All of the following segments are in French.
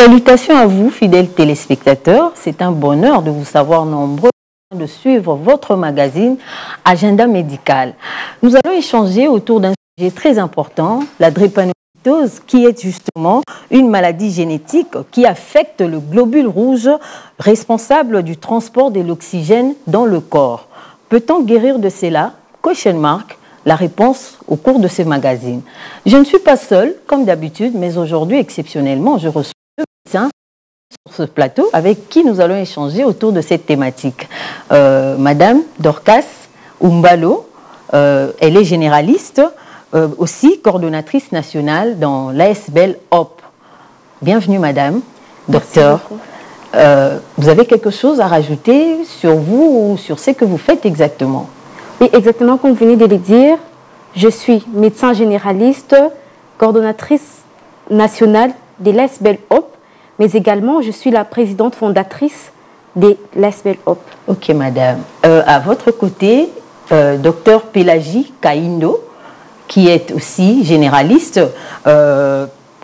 Salutations à vous, fidèles téléspectateurs. C'est un bonheur de vous savoir nombreux de suivre votre magazine Agenda Médical. Nous allons échanger autour d'un sujet très important, la drépanocytose, qui est justement une maladie génétique qui affecte le globule rouge responsable du transport de l'oxygène dans le corps. Peut-on guérir de cela? Question mark. La réponse au cours de ce magazine. Je ne suis pas seule, comme d'habitude, mais aujourd'hui, exceptionnellement, je reçois deux médecins sur ce plateau avec qui nous allons échanger autour de cette thématique. Madame Dorcas Oumbalo, elle est généraliste, aussi coordonnatrice nationale dans l'ASBL HOP. Bienvenue, madame, docteur. Vous avez quelque chose à rajouter sur vous ou sur ce que vous faites exactement? Oui, exactement comme vous venez de le dire, je suis médecin généraliste, coordonnatrice nationale de l'ASBL HOP, mais également je suis la présidente fondatrice de l'ASBL HOP. Ok, madame. À votre côté, docteur Pélagie Kaindo, qui est aussi généraliste,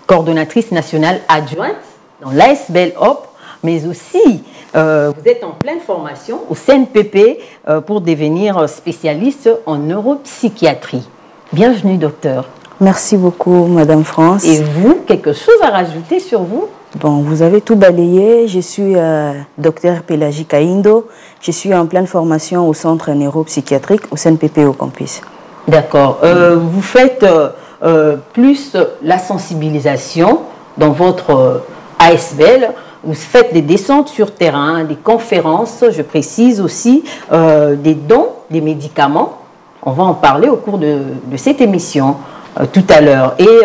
coordonnatrice nationale adjointe dans l'ASBL HOP, mais aussi vous êtes en pleine formation au CNPP pour devenir spécialiste en neuropsychiatrie. Bienvenue, docteur. Merci beaucoup, Madame France. Et vous, quelque chose à rajouter sur vous? Bon, vous avez tout balayé. Je suis docteur Pélagie Kaindo. Je suis en pleine formation au centre neuropsychiatrique au CNPP au campus. D'accord. Vous faites plus la sensibilisation dans votre ASBL. Vous faites des descentes sur terrain, des conférences, je précise aussi, des dons, des médicaments. On va en parler au cours de cette émission tout à l'heure. Et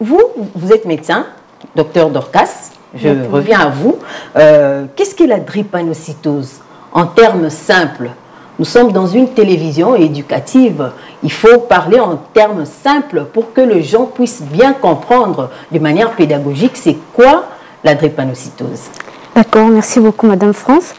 vous êtes médecin, docteur Dorcas, je reviens à vous. Qu'est-ce qu'est la drépanocytose en termes simples? Nous sommes dans une télévision éducative. Il faut parler en termes simples pour que les gens puissent bien comprendre de manière pédagogique c'est quoi la drépanocytose. D'accord, merci beaucoup Madame France.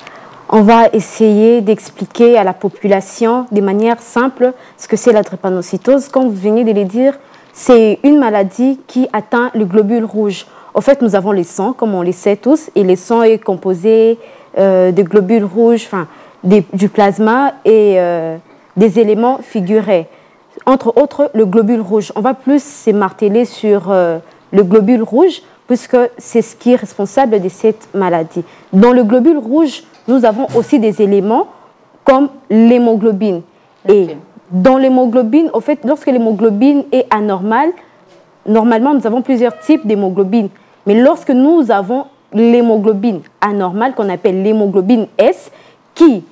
On va essayer d'expliquer à la population de manière simple ce que c'est la drépanocytose. Comme vous venez de le dire, c'est une maladie qui atteint le globule rouge. En fait, nous avons le sang, comme on le sait tous, et le sang est composé de globules rouges, enfin, du plasma et des éléments figurés. Entre autres, le globule rouge. On va plus s'émarteler sur le globule rouge, puisque c'est ce qui est responsable de cette maladie. Dans le globule rouge, nous avons aussi des éléments comme l'hémoglobine. Okay. Et dans l'hémoglobine, en fait, lorsque l'hémoglobine est anormale, normalement, nous avons plusieurs types d'hémoglobine. Mais lorsque nous avons l'hémoglobine anormale, qu'on appelle l'hémoglobine S, qui,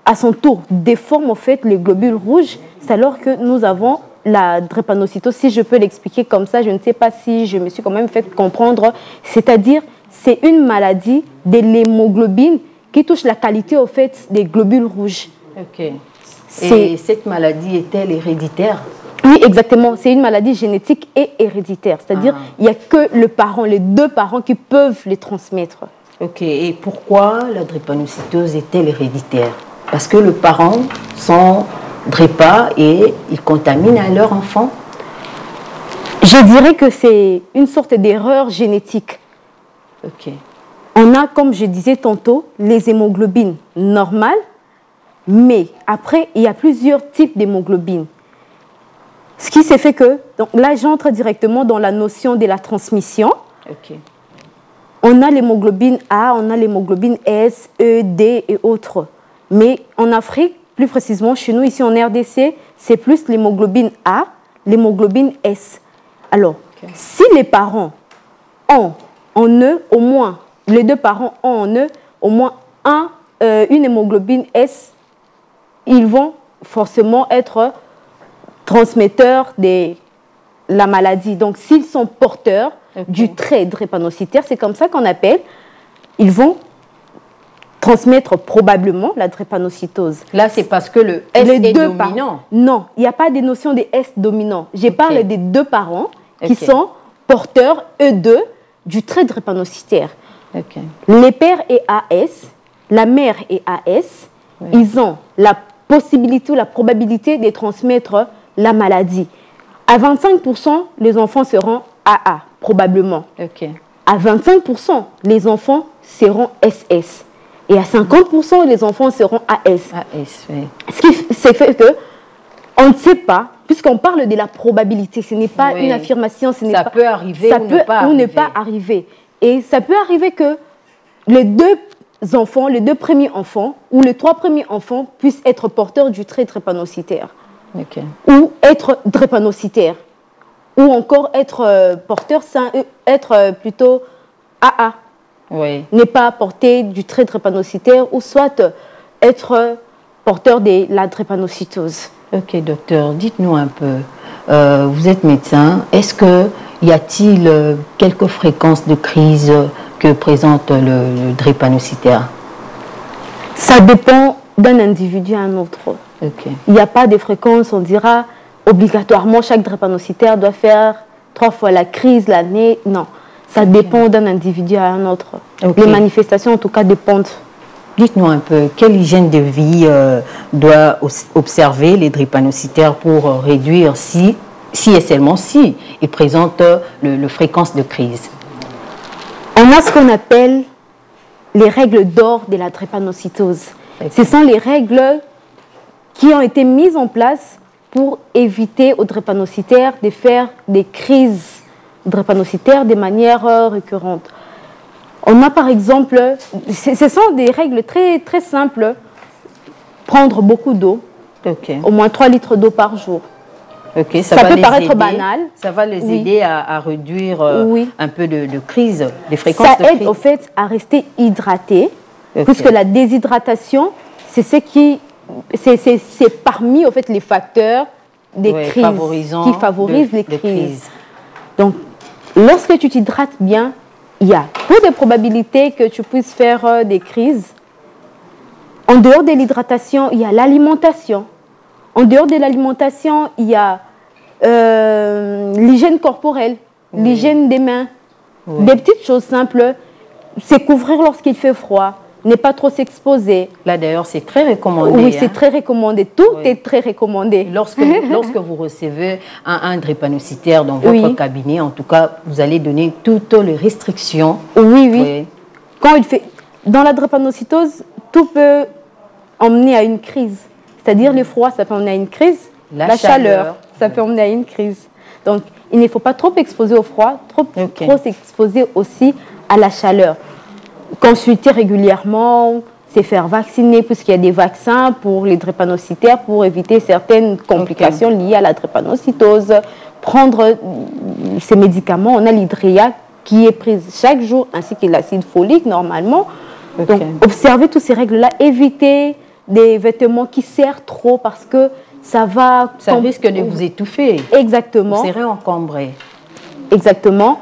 à son tour, déforme en fait le globule rouge, c'est alors que nous avons la drépanocytose, si je peux l'expliquer comme ça, je ne sais pas si je me suis quand même fait comprendre. C'est-à-dire, c'est une maladie de l'hémoglobine qui touche la qualité au fait des globules rouges. Ok. Et cette maladie est-elle héréditaire? Oui, exactement. C'est une maladie génétique et héréditaire. C'est-à-dire, il n'y a que les deux parents qui peuvent les transmettre. Ok. Et pourquoi la drépanocytose est-elle héréditaire? Parce que le parent sont drépas et ils contaminent à leur enfant? Je dirais que c'est une sorte d'erreur génétique. Ok. On a, comme je disais tantôt, les hémoglobines normales, mais après, il y a plusieurs types d'hémoglobines. Ce qui s'est fait que, donc là, j'entre directement dans la notion de la transmission. Ok. On a l'hémoglobine A, on a l'hémoglobine S, E, D et autres. Mais en Afrique, plus précisément, chez nous, ici en RDC, c'est plus l'hémoglobine A, l'hémoglobine S. Alors, si les parents ont en eux, au moins, les deux parents ont en eux, au moins une hémoglobine S, ils vont forcément être transmetteurs de la maladie. Donc, s'ils sont porteurs du trait drépanocytaire, c'est comme ça qu'on appelle, ils vont transmettre probablement la drépanocytose. Là, c'est parce que le S est dominant. Non, il n'y a pas de notion de S dominant. Je parle des deux parents qui sont porteurs, eux deux, du trait drépanocytaire. Les pères et AS, la mère et AS, ils ont la possibilité ou la probabilité de transmettre la maladie. À 25%, les enfants seront AA, probablement. à 25%, les enfants seront SS. Et à 50%, les enfants seront AS. AS, oui. Ce qui fait que on ne sait pas, puisqu'on parle de la probabilité, ce n'est pas une affirmation, ce n'est pas... Ça peut arriver ou ne pas arriver. Et ça peut arriver que les deux premiers enfants ou les 3 premiers enfants puissent être porteurs du trait drépanocytaire. Okay. Ou être drépanocytaire. Ou encore être porteur, être plutôt AA. Oui. N'est pas porté du trait drépanocytaire ou soit être porteur de la drépanocytose. Ok, docteur, dites-nous un peu, vous êtes médecin, est-ce qu'il y a-t-il quelques fréquences de crise que présente le drépanocytaire? Ça dépend d'un individu à un autre. Okay. Il n'y a pas de fréquences, on dira obligatoirement chaque drépanocytaire doit faire 3 fois la crise l'année. Non, ça dépend d'un individu à un autre. Okay. Les manifestations en tout cas dépendent. Dites-nous un peu, quelle hygiène de vie doit observer les drépanocytaires pour réduire, si et seulement si, ils présentent le fréquence de crise? On a ce qu'on appelle les règles d'or de la drépanocytose. Okay. Ce sont les règles qui ont été mises en place pour éviter aux drépanocytaires de faire des crises drépanocytaires de manière récurrente. On a par exemple, ce sont des règles très, très simples, prendre beaucoup d'eau, au moins 3 litres d'eau par jour. Okay, ça peut paraître banal. Ça va les aider à réduire un peu de crise, des fréquences de crise. Ça aide au fait à rester hydraté, puisque la déshydratation, c'est parmi au fait, les facteurs des crises qui favorisent les crises. Donc, lorsque tu t'hydrates bien, il y a peu de probabilités que tu puisses faire des crises. En dehors de l'hydratation, il y a l'alimentation. En dehors de l'alimentation, il y a l'hygiène corporelle, l'hygiène des mains. Des petites choses simples, c'est couvrir lorsqu'il fait froid, ne pas trop s'exposer. Là d'ailleurs, c'est très recommandé. Oui, c'est très recommandé. Tout est très recommandé. Lorsque vous recevez un drépanocytaire dans votre cabinet, en tout cas, vous allez donner toutes les restrictions. Oui. Quand il fait... Dans la drépanocytose, tout peut emmener à une crise. C'est-à-dire le froid, ça peut emmener à une crise. La chaleur, ça peut emmener à une crise. Donc, il ne faut pas trop exposer au froid, trop s'exposer aussi à la chaleur. Consulter régulièrement, se faire vacciner, puisqu'il y a des vaccins pour les drépanocytaires pour éviter certaines complications liées à la drépanocytose. Prendre ces médicaments, on a l'hydréa qui est prise chaque jour, ainsi que l'acide folique normalement. Donc, observer toutes ces règles-là, éviter des vêtements qui serrent trop parce que ça risque de vous étouffer. Exactement. Vous serez encombré. Exactement.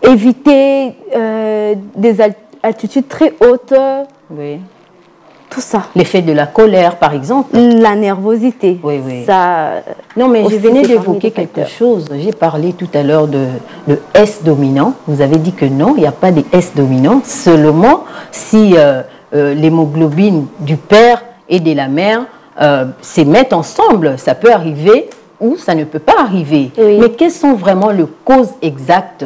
Éviter des altitudes très hautes. Oui. Tout ça. L'effet de la colère, par exemple. La nervosité. Oui. Ça, non, mais je venais d'évoquer quelque chose. J'ai parlé tout à l'heure de S dominant. Vous avez dit que non, il n'y a pas de S dominant. Seulement si l'hémoglobine du père et de la mère se mettent ensemble. Ça peut arriver ou ça ne peut pas arriver. Oui. Mais quelles sont vraiment les causes exactes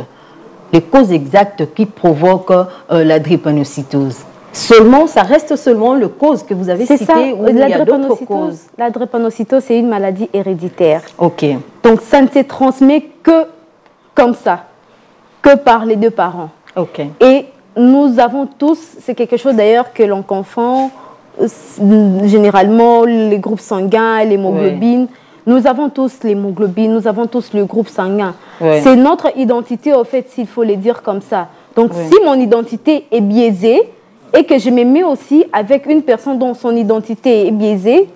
qui provoquent la drépanocytose? Ça reste seulement le cause que vous avez cité ou il y a d'autres causes? La drépanocytose, c'est une maladie héréditaire. Ok. Donc, ça ne se transmet que comme ça, que par les 2 parents. Ok. Et nous avons tous, c'est quelque chose d'ailleurs que l'on confond, généralement les groupes sanguins, l'hémoglobine. Nous avons tous l'hémoglobine, nous avons tous le groupe sanguin. C'est notre identité, au fait, s'il faut le dire comme ça. Donc, si mon identité est biaisée et que je me mets aussi avec une personne dont son identité est biaisée,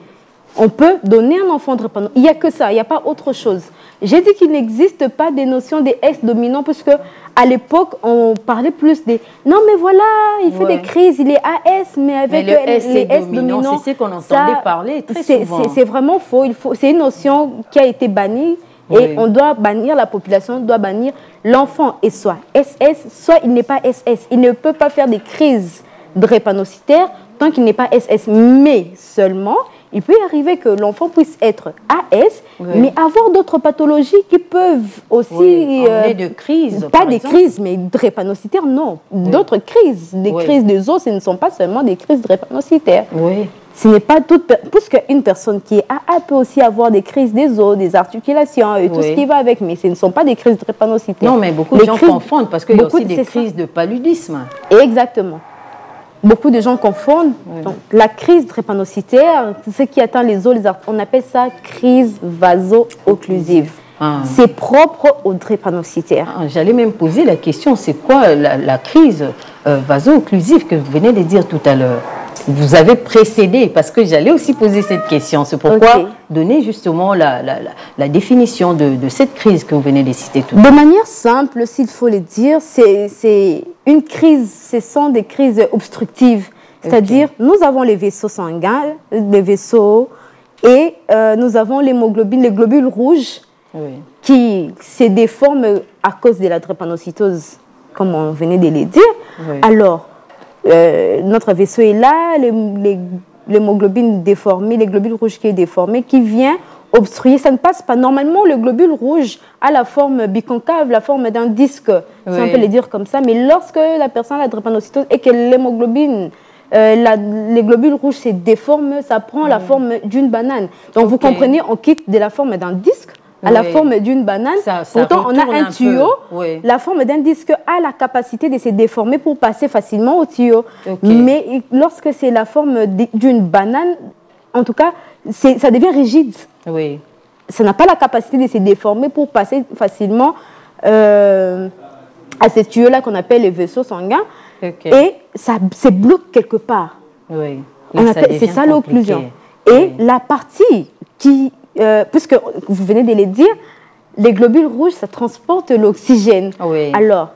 on peut donner un enfant drépanocytaire. Il n'y a que ça, il n'y a pas autre chose. J'ai dit qu'il n'existe pas des notions des S dominants puisque à l'époque, on parlait plus des... Non, mais voilà, il fait des crises, il est AS, mais avec mais les S dominants... C'est ce qu'on entendait parler très souvent. C'est vraiment faux. C'est une notion qui a été bannie et on doit bannir, la population doit bannir l'enfant et soit SS, soit il n'est pas SS. Il ne peut pas faire des crises drépanocytaires tant qu'il n'est pas SS. Mais seulement, il peut arriver que l'enfant puisse être AS, mais avoir d'autres pathologies qui peuvent aussi... emmener de crises, pas des crises, mais drépanocytaires, non. D'autres crises. Des crises des os, ce ne sont pas seulement des crises drépanocytaires. Oui. Ce n'est pas toute... Puisqu'une personne qui est AA peut aussi avoir des crises des os, des articulations et tout ce qui va avec, mais ce ne sont pas des crises drépanocytaires. Non, mais beaucoup de gens confondent parce qu'il y a aussi des crises de paludisme. Exactement. Beaucoup de gens confondent. Donc, la crise drépanocytaire, ce qui atteint les os, on appelle ça crise vaso-occlusive. C'est propre aux drépanocytaires. J'allais même poser la question, c'est quoi la crise vaso-occlusive que vous venez de dire tout à l'heure? Vous avez précédé, parce que j'allais aussi poser cette question. C'est pourquoi donner justement la définition de cette crise que vous venez de citer tout à l'heure. De manière simple, s'il faut le dire, c'est une crise, ce sont des crises obstructives. C'est-à-dire, nous avons les vaisseaux sanguins, les vaisseaux, et nous avons l'hémoglobine, les globules rouges, qui se déforment à cause de la drépanocytose, comme on venait de le dire. Alors, notre vaisseau est là, l'hémoglobine déformée, les globules rouges qui est déformé, qui vient obstruer. Ça ne passe pas. Normalement, le globule rouge a la forme biconcave, la forme d'un disque, si on peut le dire comme ça. Mais lorsque la personne a la drépanocytose et que l'hémoglobine, les globules rouges se déforment, ça prend la forme d'une banane. Donc, vous comprenez, on quitte de la forme d'un disque à la forme d'une banane. Pourtant, on a un tuyau. La forme d'un disque a la capacité de se déformer pour passer facilement au tuyau. Mais lorsque c'est la forme d'une banane, en tout cas, ça devient rigide. Ça n'a pas la capacité de se déformer pour passer facilement à ces tuyaux-là qu'on appelle les vaisseaux sanguins. Et ça se bloque quelque part. C'est ça l'occlusion. Et la partie qui... puisque vous venez de le dire, les globules rouges, ça transporte l'oxygène. Alors,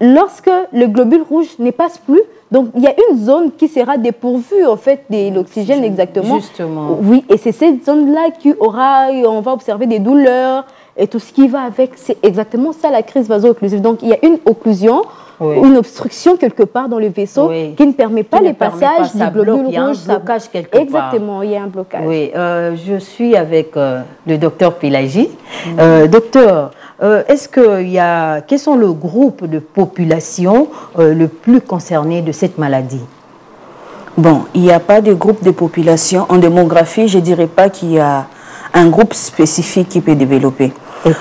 lorsque le globule rouge ne passe plus, donc il y a une zone qui sera dépourvue en fait de l'oxygène exactement. Justement. Oui, et c'est cette zone-là on va observer des douleurs et tout ce qui va avec. C'est exactement ça la crise vaso-occlusive. Donc il y a une occlusion, une obstruction quelque part dans le vaisseau qui ne permet pas le passage du globule rouge. Il y a un blocage quelque part. Exactement, il y a un blocage. Oui, je suis avec le docteur Pélagie. Docteur, quels sont le groupe de population le plus concerné de cette maladie? Bon, il n'y a pas de groupe de population. En démographie, je ne dirais pas qu'il y a un groupe spécifique qui peut développer.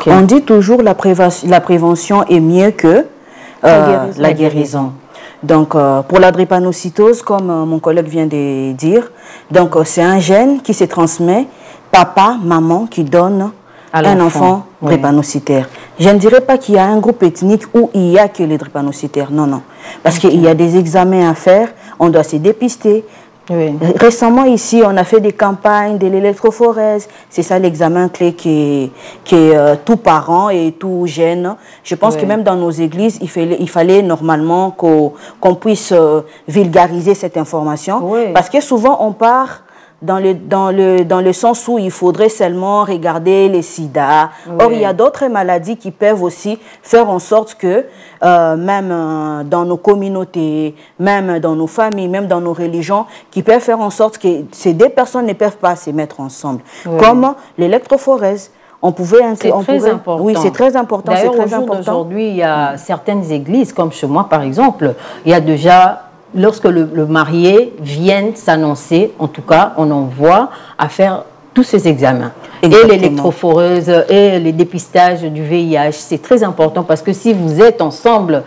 On dit toujours la prévention est mieux que la guérison. Donc, pour la drépanocytose, comme mon collègue vient de dire, donc c'est un gène qui se transmet papa, maman, qui donne un enfant drépanocytaire. Je ne dirais pas qu'il y a un groupe ethnique où il n'y a que les drépanocytaires. Non, non. Parce qu'il y a des examens à faire, on doit se dépister. Récemment, ici, on a fait des campagnes de l'électrophorèse. C'est ça l'examen clé qui est tout parent et tout jeune. Je pense que même dans nos églises, il fallait normalement qu'on puisse vulgariser cette information. Parce que souvent, on part dans le sens où il faudrait seulement regarder les sida. Or, il y a d'autres maladies qui peuvent aussi faire en sorte que, même dans nos communautés, même dans nos familles, même dans nos religions, qui peuvent faire en sorte que ces deux personnes ne peuvent pas se mettre ensemble. Comme l'électrophorèse. C'est très important. Oui, c'est très important. D'ailleurs, au jour d'aujourd'hui, il y a certaines églises, comme chez moi par exemple, il y a déjà... Lorsque le marié vient s'annoncer, en tout cas, on envoie à faire tous ces examens. Exactement. Et l'électrophoreuse et les dépistages du VIH, c'est très important parce que si vous êtes ensemble,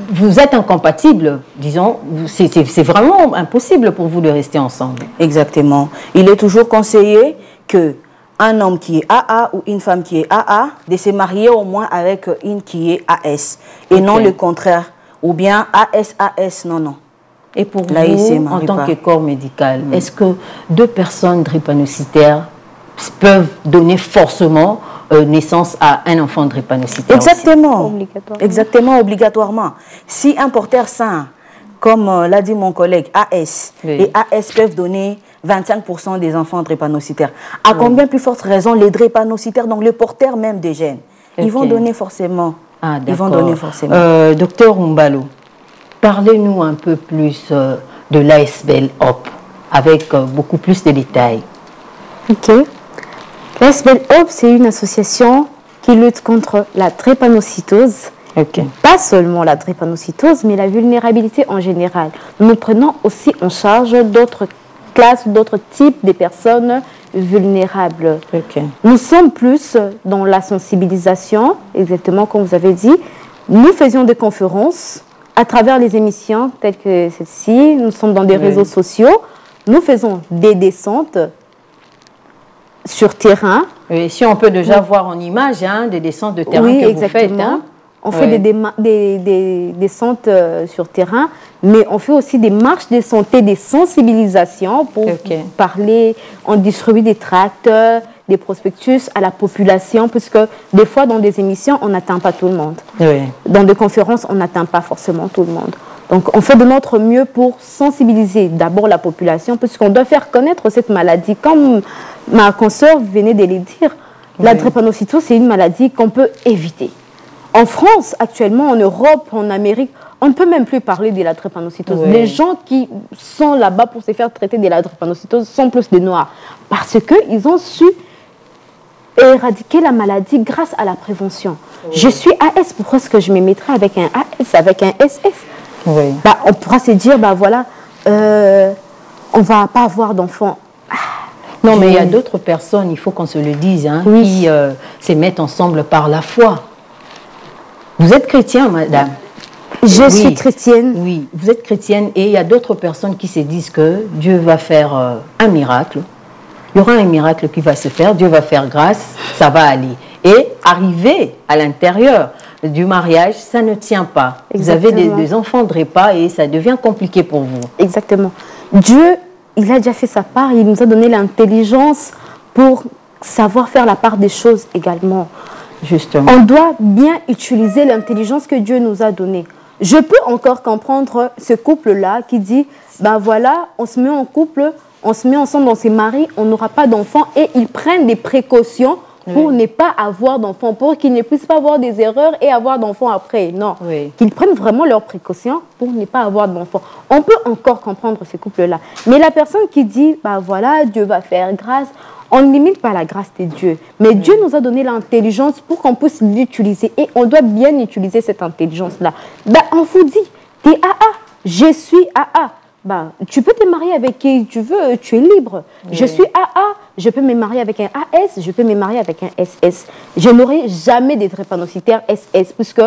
vous êtes incompatibles, disons, c'est vraiment impossible pour vous de rester ensemble. Exactement. Il est toujours conseillé qu'un homme qui est AA ou une femme qui est AA, de se marier au moins avec une qui est AS et non le contraire. Ou bien AS, non, non. Et pour vous, en tant que corps médical, est-ce que deux personnes drépanocytaires peuvent donner forcément naissance à un enfant drépanocytaire? Exactement. Obligatoirement. Exactement, obligatoirement. Si un porteur sain, comme l'a dit mon collègue, AS, et AS peuvent donner 25% des enfants drépanocytaires, à combien plus forte raison les drépanocytaires, donc le porteur même des gènes, ils vont donner forcément. Ils vont donner forcément. Docteur Oumbalo, parlez-nous un peu plus de l'ASBL-HOP avec beaucoup plus de détails. Ok. L'ASBL Hope, c'est une association qui lutte contre la drépanocytose. Pas seulement la drépanocytose, mais la vulnérabilité en général. Nous prenons aussi en charge d'autres classes, d'autres types de personnes vulnérables. Nous sommes plus dans la sensibilisation, exactement comme vous avez dit. Nous faisions des conférences à travers les émissions telles que celle-ci. Nous sommes dans des réseaux sociaux. Nous faisons des descentes sur terrain. Et si on peut déjà voir en image des descentes de terrain que vous faites. On fait des descentes sur terrain, mais on fait aussi des marches de santé, des sensibilisations pour parler. On distribue des tracts, des prospectus à la population, puisque des fois dans des émissions, on n'atteint pas tout le monde. Dans des conférences, on n'atteint pas forcément tout le monde. Donc on fait de notre mieux pour sensibiliser d'abord la population, puisqu'on doit faire connaître cette maladie. Comme ma consoeur venait de le dire, la drépanocytose, c'est une maladie qu'on peut éviter. En France, actuellement, en Europe, en Amérique, on ne peut même plus parler de la drépanocytose. Les gens qui sont là-bas pour se faire traiter de la drépanocytose sont plus des Noirs. Parce qu'ils ont su éradiquer la maladie grâce à la prévention. Je suis AS, pourquoi est-ce que je me mettrais avec un AS, avec un SS? On pourra se dire, voilà, on ne va pas avoir d'enfants. Non, mais il y a d'autres personnes, il faut qu'on se le dise, qui se mettent ensemble par la foi. Vous êtes chrétien, madame? Je suis chrétienne. Oui, vous êtes chrétienne et il y a d'autres personnes qui se disent que Dieu va faire un miracle. Il y aura un miracle qui va se faire, Dieu va faire grâce, ça va aller. Et arriver à l'intérieur du mariage, ça ne tient pas. Exactement. Vous avez des enfants de repas et ça devient compliqué pour vous. Exactement. Dieu, il a déjà fait sa part, il nous a donné l'intelligence pour savoir faire la part des choses également. Justement. On doit bien utiliser l'intelligence que Dieu nous a donnée. Je peux encore comprendre ce couple-là qui dit, voilà, on se met en couple, on se met ensemble, on se marie, on n'aura pas d'enfants et ils prennent des précautions pour ne pas avoir d'enfants, pour qu'ils ne puissent pas avoir des erreurs et avoir d'enfants après. Non, qu'ils prennent vraiment leurs précautions pour ne pas avoir d'enfants. On peut encore comprendre ce couple-là. Mais la personne qui dit, voilà, Dieu va faire grâce, on ne limite pas la grâce de Dieu. Mais Dieu nous a donné l'intelligence pour qu'on puisse l'utiliser. Et on doit bien utiliser cette intelligence-là. On vous dit, t'es AA, je suis AA. Tu peux te marier avec qui tu veux, tu es libre. Je suis AA, je peux me marier avec un AS, je peux me marier avec un SS. Je n'aurai jamais des drépanocytaires SS, puisque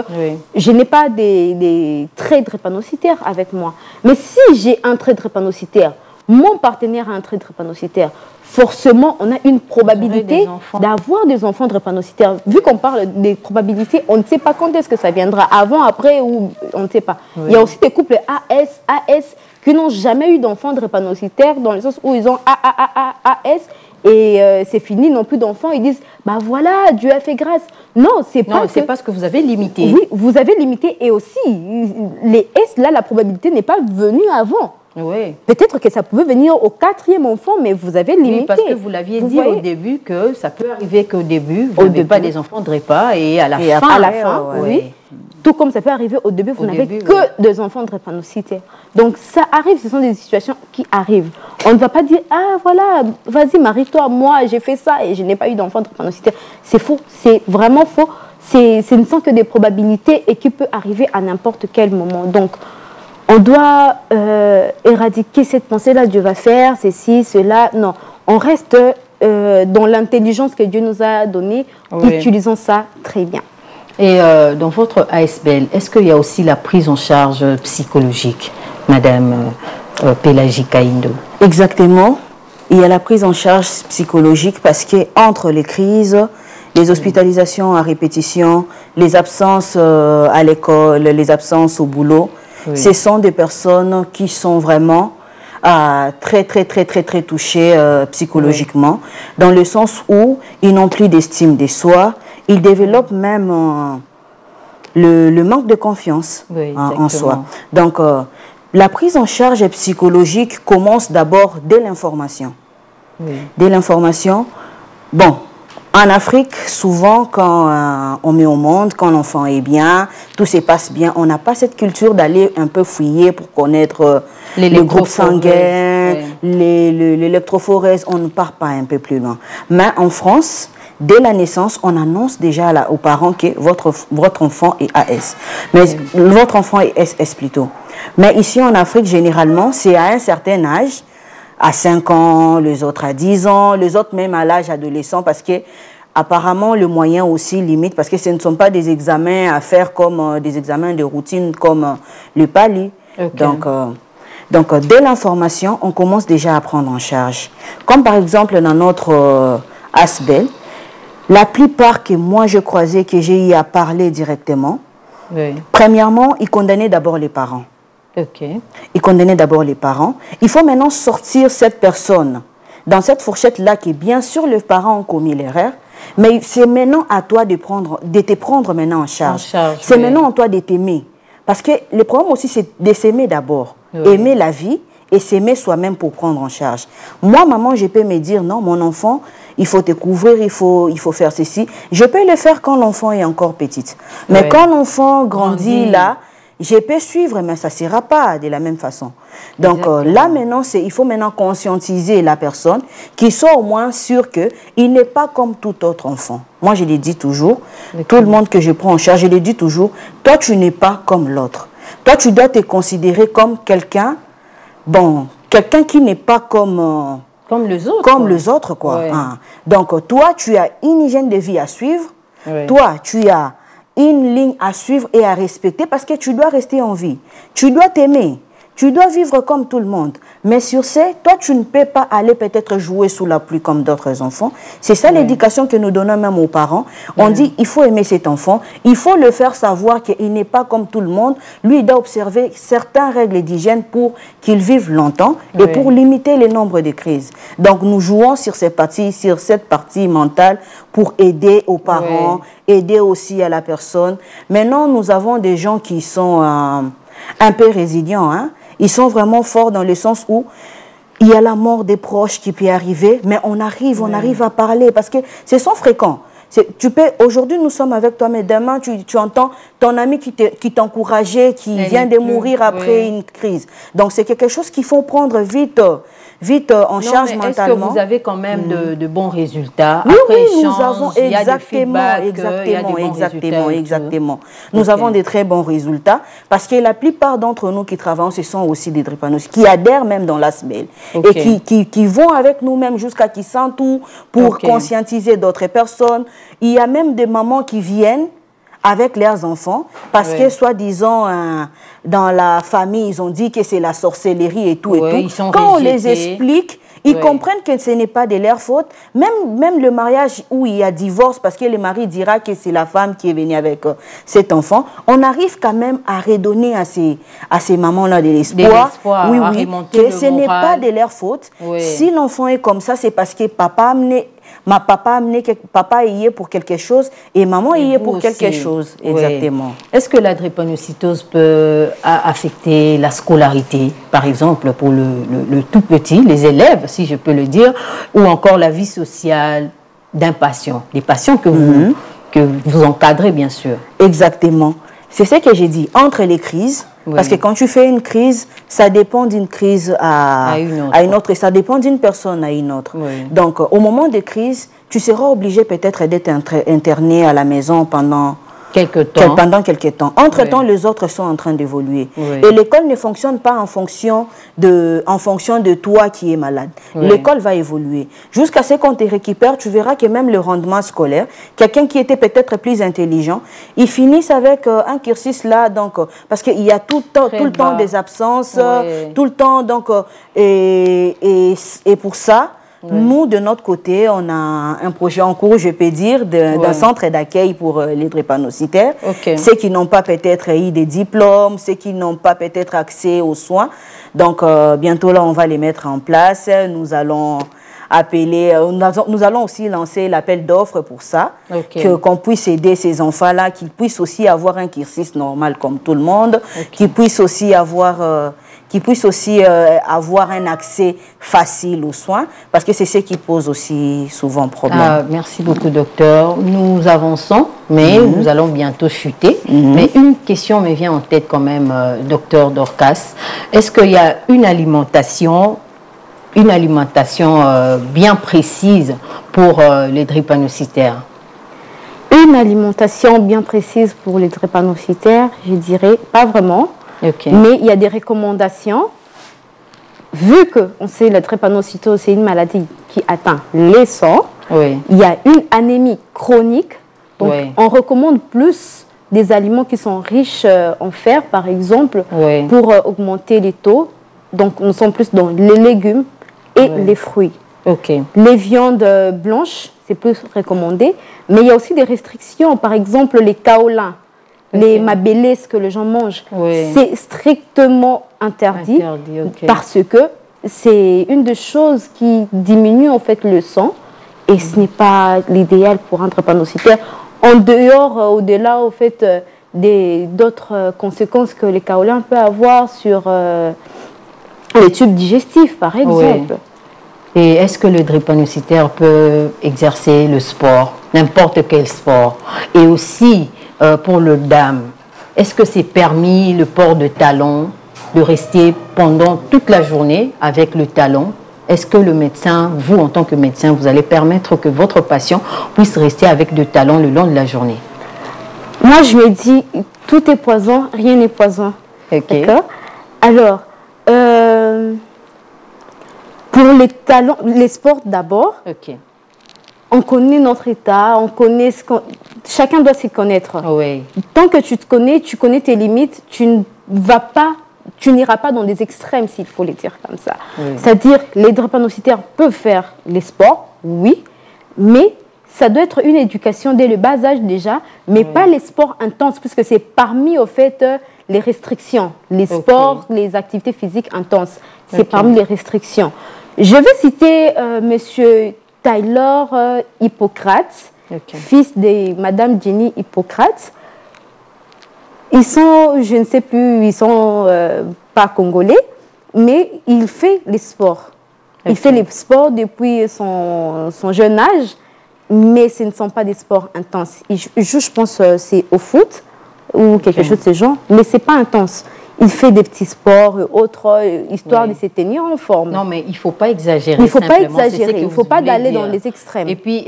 je n'ai pas des traits drépanocytaires avec moi. Mais si j'ai un trait drépanocytaire, mon partenaire a un trait drépanocytaire, forcément, on a une probabilité d'avoir des enfants drépanocytaires. Vu qu'on parle des probabilités, on ne sait pas quand est-ce que ça viendra, avant, après, ou on ne sait pas. Il y a aussi des couples AS qui n'ont jamais eu d'enfants drépanocytaires, dans le sens où ils ont AS, et c'est fini, ils n'ont plus d'enfants, ils disent, voilà, Dieu a fait grâce. Non, c'est parce que vous avez limité. Oui, vous avez limité, et aussi, les S, là, la probabilité n'est pas venue avant. Peut-être que ça pouvait venir au 4e enfant, mais vous avez limité. Oui, parce que vous l'aviez dit au début que ça peut arriver qu'au début, vous n'avez pas des enfants de repas et à la fin, tout comme ça peut arriver au début, vous n'avez que des enfants drépanocytaires. Donc ça arrive, ce sont des situations qui arrivent. On ne va pas dire, voilà, vas-y, marie-toi, moi j'ai fait ça et je n'ai pas eu d'enfants drépanocytaires. C'est faux, c'est vraiment faux. Ce ne sont que des probabilités et qui peut arriver à n'importe quel moment. Donc, on doit éradiquer cette pensée-là, Dieu va faire, ceci, cela. Non, on reste dans l'intelligence que Dieu nous a donnée, utilisons ça très bien. Et dans votre ASBL, est-ce qu'il y a aussi la prise en charge psychologique, Madame Pélagie Kaindo? Exactement. Il y a la prise en charge psychologique parce qu'entre les crises, les hospitalisations à répétition, les absences à l'école, les absences au boulot, ce sont des personnes qui sont vraiment très touchées psychologiquement, dans le sens où ils n'ont plus d'estime de soi, ils développent même le manque de confiance en soi. Donc, la prise en charge psychologique commence d'abord dès l'information. Dès l'information, bon, En Afrique, souvent, quand on met au monde, quand l'enfant est bien, tout se passe bien, on n'a pas cette culture d'aller un peu fouiller pour connaître le groupe sanguin, l'électrophorèse. On ne part pas un peu plus loin. Mais en France, dès la naissance, on annonce déjà aux parents que votre enfant est AS. Mais votre enfant est SS plutôt. Mais ici en Afrique, généralement, c'est à un certain âge, à 5 ans, les autres à 10 ans, les autres même à l'âge adolescent, parce que apparemment le moyen aussi limite, parce que ce ne sont pas des examens à faire comme des examens de routine comme le PALI. Okay. Donc dès l'information, on commence déjà à prendre en charge. Comme par exemple dans notre ASBEL, la plupart que moi je croisais, que j'ai eu à parler directement, premièrement, ils condamnaient d'abord les parents. Ils condamnaient d'abord les parents. Il faut maintenant sortir cette personne dans cette fourchette-là qui, bien sûr, les parents ont commis l'erreur, mais c'est maintenant à toi de te prendre maintenant en charge. C'est maintenant à toi de t'aimer. Parce que le problème aussi, c'est de s'aimer d'abord. Aimer la vie et s'aimer soi-même pour prendre en charge. Moi, maman, je peux me dire, non, mon enfant, il faut te couvrir, il faut faire ceci. Je peux le faire quand l'enfant est encore petite. Mais quand l'enfant grandit là, je peux suivre, mais ça ne sera pas de la même façon. Donc là, maintenant, il faut maintenant conscientiser la personne qui soit au moins sûre qu'il n'est pas comme tout autre enfant. Moi, je le dis toujours, tout le monde que je prends en charge, je le dis toujours, toi, tu n'es pas comme l'autre. Toi, tu dois te considérer comme quelqu'un, quelqu'un qui n'est pas comme les autres. Comme les autres, quoi. Ouais. Hein. Donc, toi, tu as une hygiène de vie à suivre. Ouais. Toi, tu as une ligne à suivre et à respecter parce que tu dois rester en vie. Tu dois t'aimer. Tu dois vivre comme tout le monde. Mais sur ce, toi, tu ne peux pas aller peut-être jouer sous la pluie comme d'autres enfants. C'est ça l'éducation que nous donnons même aux parents. On dit, il faut aimer cet enfant. Il faut le faire savoir qu'il n'est pas comme tout le monde. Lui, il doit observer certaines règles d'hygiène pour qu'il vive longtemps et pour limiter le nombre de crises. Donc, nous jouons sur cette partie mentale pour aider aux parents, aider aussi à la personne. Maintenant, nous avons des gens qui sont un peu résilients, hein. Ils sont vraiment forts dans le sens où il y a la mort des proches qui peut arriver, mais on arrive à parler parce que c'est sans fréquent. Aujourd'hui, nous sommes avec toi, mais demain, tu entends ton ami qui t'encourageait, qui vient de mourir après une crise. Donc, c'est quelque chose qu'il faut prendre vite en charge mentalement. Est-ce que vous avez quand même de bons résultats? Oui, nous avons exactement. Nous avons des très bons résultats parce que la plupart d'entre nous qui travaillons, ce sont aussi des drépanocytes qui adhèrent même dans l'ASBEL et qui vont avec nous-mêmes jusqu'à qui s'entourent pour conscientiser d'autres personnes. Il y a même des mamans qui viennent avec leurs enfants parce que, soi-disant, dans la famille, ils ont dit que c'est la sorcellerie et tout et tout. Quand on les explique, ils comprennent que ce n'est pas de leur faute. Même le mariage où il y a divorce, parce que le mari dira que c'est la femme qui est venue avec cet enfant, on arrive quand même à redonner à ces mamans-là de l'espoir. Que ce n'est pas de leur faute. Si l'enfant est comme ça, c'est parce que papa y est pour quelque chose et maman y est pour quelque chose. Exactement. Est-ce que la drépanocytose peut affecter la scolarité, par exemple, pour le tout petit, les élèves, si je peux le dire, ou encore la vie sociale d'un patient, des patients que vous encadrez, bien sûr? Exactement. C'est ce que j'ai dit, entre les crises, parce que quand tu fais une crise, ça dépend d'une crise à une autre, et ça dépend d'une personne à une autre. Donc, au moment de crise, tu seras obligé peut-être d'être interné à la maison pendant quelques temps. Entre-temps, les autres sont en train d'évoluer. Et l'école ne fonctionne pas en fonction de toi qui es malade. L'école va évoluer. Jusqu'à ce qu'on te récupère, tu verras que même le rendement scolaire, quelqu'un qui était peut-être plus intelligent, il finit avec un cursus là, donc, parce qu'il y a tout le temps des absences, tout le temps, donc, et pour ça, nous, de notre côté, on a un projet en cours, je peux dire, d'un centre d'accueil pour les drépanocytaires. Ceux qui n'ont pas peut-être eu des diplômes, ceux qui n'ont pas peut-être accès aux soins. Donc, bientôt, là, on va les mettre en place. Nous allons aussi lancer l'appel d'offres pour ça, qu'on puisse aider ces enfants-là, qu'ils puissent aussi avoir un cursus normal comme tout le monde, qu'ils puissent aussi avoir qu'ils puissent aussi avoir un accès facile aux soins, parce que c'est ce qui pose aussi souvent problème. Merci beaucoup, docteur. Nous avançons, mais nous allons bientôt chuter. Mais une question me vient en tête quand même, docteur Dorcas. Est-ce qu'il y a une alimentation bien précise pour les drépanocytaires? Une alimentation bien précise pour les drépanocytaires, je dirais pas vraiment. Okay. Mais il y a des recommandations. Vu qu'on sait que la drépanocytose, c'est une maladie qui atteint les sangs, il y a une anémie chronique. Donc, on recommande plus des aliments qui sont riches en fer, par exemple, pour augmenter les taux. Donc, nous sommes plus dans les légumes et les fruits. Les viandes blanches, c'est plus recommandé. Mais il y a aussi des restrictions. Par exemple, les kaolins. Les mabélés, ce que les gens mangent, c'est strictement interdit parce que c'est une des choses qui diminue en fait le sang et ce n'est pas l'idéal pour un drépanocytaire. En dehors, au-delà au fait d'autres conséquences que les kaolins peuvent avoir sur les tubes digestifs, par exemple. Et est-ce que le drépanocytaire peut exercer le sport, n'importe quel sport? Et aussi, pour le dame, est-ce que c'est permis le port de talons, de rester pendant toute la journée avec le talon? Est-ce que le médecin, vous en tant que médecin, vous allez permettre que votre patient puisse rester avec le talon le long de la journée? Moi, je me dis, tout est poison, rien n'est poison. D'accord? Alors, pour les talons, les sports d'abord, on connaît notre état, on connaît ce qu'on... Chacun doit s'y connaître. Tant que tu connais tes limites, tu n'iras pas dans des extrêmes, s'il faut les dire comme ça. C'est-à-dire que les drépanocytaires peuvent faire les sports, oui, mais ça doit être une éducation dès le bas âge déjà, mais pas les sports intenses, puisque c'est parmi, au fait, les restrictions. Les sports, les activités physiques intenses, c'est parmi les restrictions. Je vais citer Monsieur Taylor Hippocrate, fils de Madame Jenny Hippocrate. Ils sont, je ne sais plus, ils sont pas congolais, mais il fait les sports. Il fait les sports depuis son jeune âge, mais ce ne sont pas des sports intenses. Il joue, je pense, c'est au foot ou quelque chose de ce genre, mais ce n'est pas intense. Il fait des petits sports, autres, histoire de se tenir en forme. Non, mais il ne faut pas exagérer. Il ne faut pas exagérer, il ne faut pas aller dans les extrêmes. Et puis,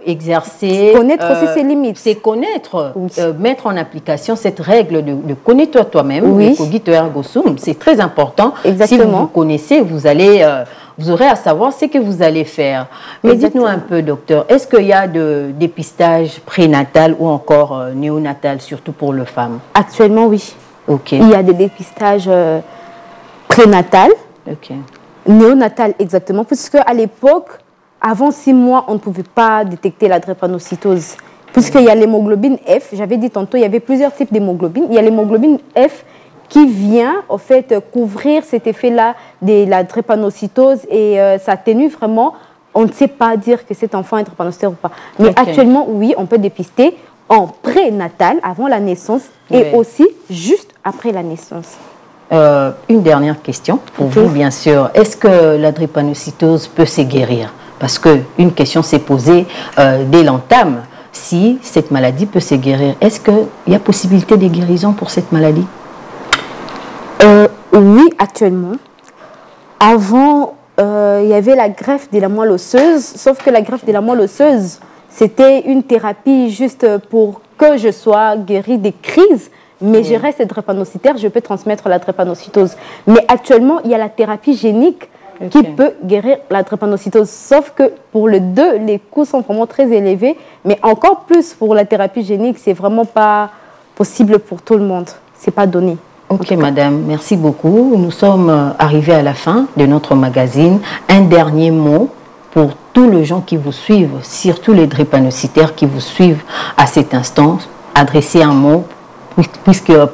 exercer... Connaître aussi ses limites. C'est connaître, mettre en application cette règle de connais-toi toi-même, cogito ergo sum. C'est très important. Exactement. Si vous vous connaissez, vous aurez à savoir ce que vous allez faire. Mais dites-nous un peu, docteur, est-ce qu'il y a de dépistage prénatal ou encore néonatal, surtout pour les femmes? Actuellement, oui. Il y a des dépistages prénatal, néonatal exactement, puisque à l'époque, avant 6 mois, on ne pouvait pas détecter la drépanocytose. Puisqu'il y a l'hémoglobine F, j'avais dit tantôt, il y avait plusieurs types d'hémoglobine. Il y a l'hémoglobine F qui vient, en fait, couvrir cet effet-là de la drépanocytose et ça atténue vraiment. On ne sait pas dire que cet enfant est drépanocytaire ou pas. Mais actuellement, oui, on peut dépister en prénatal, avant la naissance, et aussi juste après la naissance. Une dernière question pour vous, bien sûr. Est-ce que la drépanocytose peut se guérir? Parce qu'une question s'est posée dès l'entame. Si cette maladie peut se guérir, est-ce qu'il y a possibilité de guérison pour cette maladie? Oui, actuellement. Avant, il y avait la greffe de la moelle osseuse, sauf que la greffe de la moelle osseuse, c'était une thérapie juste pour que je sois guérie des crises, mais je reste drépanocytaire, je peux transmettre la drépanocytose. Mais actuellement, il y a la thérapie génique qui peut guérir la drépanocytose. Sauf que pour les deux, les coûts sont vraiment très élevés, mais encore plus pour la thérapie génique, c'est vraiment pas possible pour tout le monde. C'est pas donné. Ok, madame, merci beaucoup. Nous sommes arrivés à la fin de notre magazine. Un dernier mot pour tous les gens qui vous suivent, surtout les drépanocytaires qui vous suivent à cet instant, adresser un mot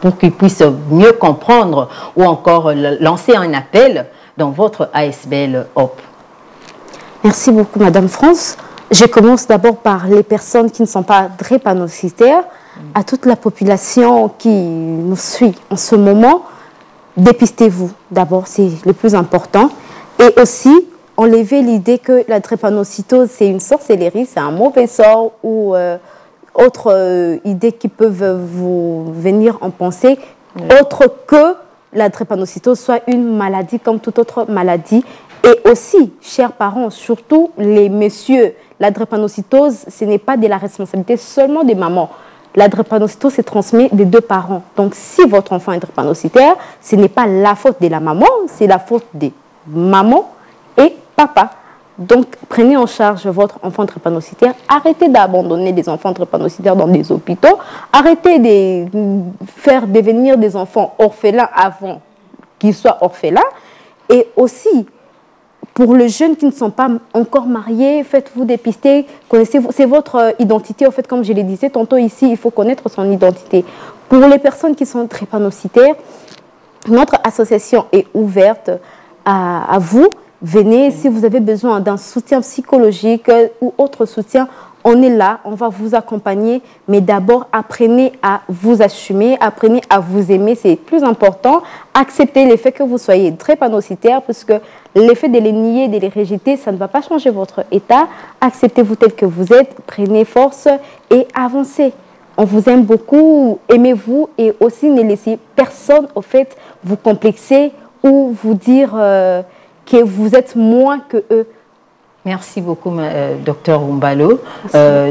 pour qu'ils puissent mieux comprendre ou encore lancer un appel dans votre ASBL Hope. Merci beaucoup, Madame France. Je commence d'abord par les personnes qui ne sont pas drépanocytaires, à toute la population qui nous suit en ce moment. dépistez-vous. D'abord, c'est le plus important. Et aussi, enlever l'idée que la drépanocytose, c'est une sorcellerie, c'est un mauvais sort ou autre idée qui peuvent vous venir en pensée, autre que la drépanocytose soit une maladie comme toute autre maladie. Et aussi, chers parents, surtout les messieurs, la drépanocytose, ce n'est pas de la responsabilité seulement des mamans. La drépanocytose se transmet des deux parents. Donc, si votre enfant est drépanocytaire, ce n'est pas la faute de la maman, c'est la faute des mamans et papa. Donc, prenez en charge votre enfant drépanocytaire. Arrêtez d'abandonner des enfants drépanocytaires dans des hôpitaux. Arrêtez de faire devenir des enfants orphelins avant qu'ils soient orphelins. Et aussi, pour les jeunes qui ne sont pas encore mariés, faites-vous dépister, connaissez-vous, c'est votre identité. En fait, comme je le disais tantôt ici, il faut connaître son identité. Pour les personnes qui sont drépanocytaires, notre association est ouverte à vous. Venez, si vous avez besoin d'un soutien psychologique ou autre soutien, on est là, on va vous accompagner. Mais d'abord, apprenez à vous assumer, apprenez à vous aimer, c'est plus important. Acceptez le fait que vous soyez drépanocytaire, parce que l'effet de les nier, de les rejeter, ça ne va pas changer votre état. Acceptez-vous tel que vous êtes, prenez force et avancez. On vous aime beaucoup, aimez-vous et aussi ne laissez personne, au fait, vous complexer ou vous dire que vous êtes moins que eux. Merci beaucoup, docteur Oumbalo.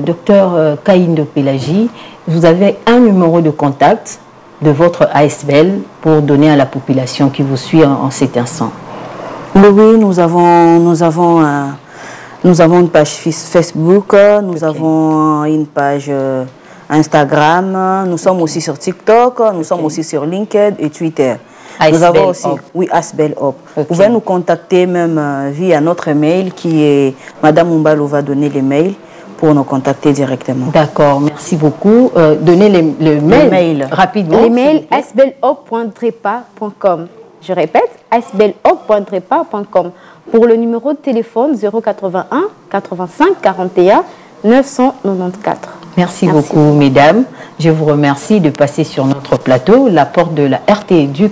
Docteur Kaindo Pelagie, vous avez un numéro de contact de votre ASBL pour donner à la population qui vous suit en cet instant. Oui, nous avons une page Facebook, nous avons une page Instagram, nous sommes aussi sur TikTok, nous sommes aussi sur LinkedIn et Twitter. Nous avons aussi, oui, ASBL Hop. Vous pouvez nous contacter même via notre mail qui est, Madame Oumbalo va donner les mails pour nous contacter directement. D'accord, merci beaucoup. Donnez le mail rapidement. Le mail asbelhop.drepa.com. Je répète, asbelhop.drepa.com. Pour le numéro de téléphone 081 85 41 994. Merci beaucoup, mesdames. Je vous remercie de passer sur notre plateau. La porte de la RT Éduc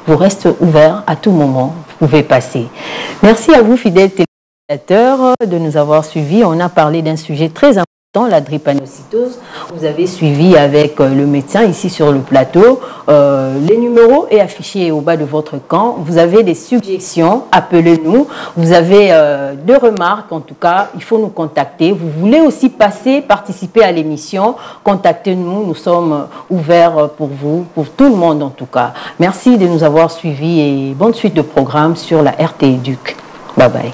vous reste ouverte à tout moment. Vous pouvez passer. Merci à vous, fidèles téléspectateurs, de nous avoir suivis. On a parlé d'un sujet très important, la drépanocytose. Vous avez suivi avec le médecin ici sur le plateau. Les numéros est affiché au bas de votre camp. Vous avez des suggestions, appelez-nous. Vous avez des remarques, en tout cas, il faut nous contacter. Vous voulez aussi participer à l'émission, contactez-nous. Nous sommes ouverts pour vous, pour tout le monde en tout cas. Merci de nous avoir suivis et bonne suite de programme sur la RT Éduc. Bye bye.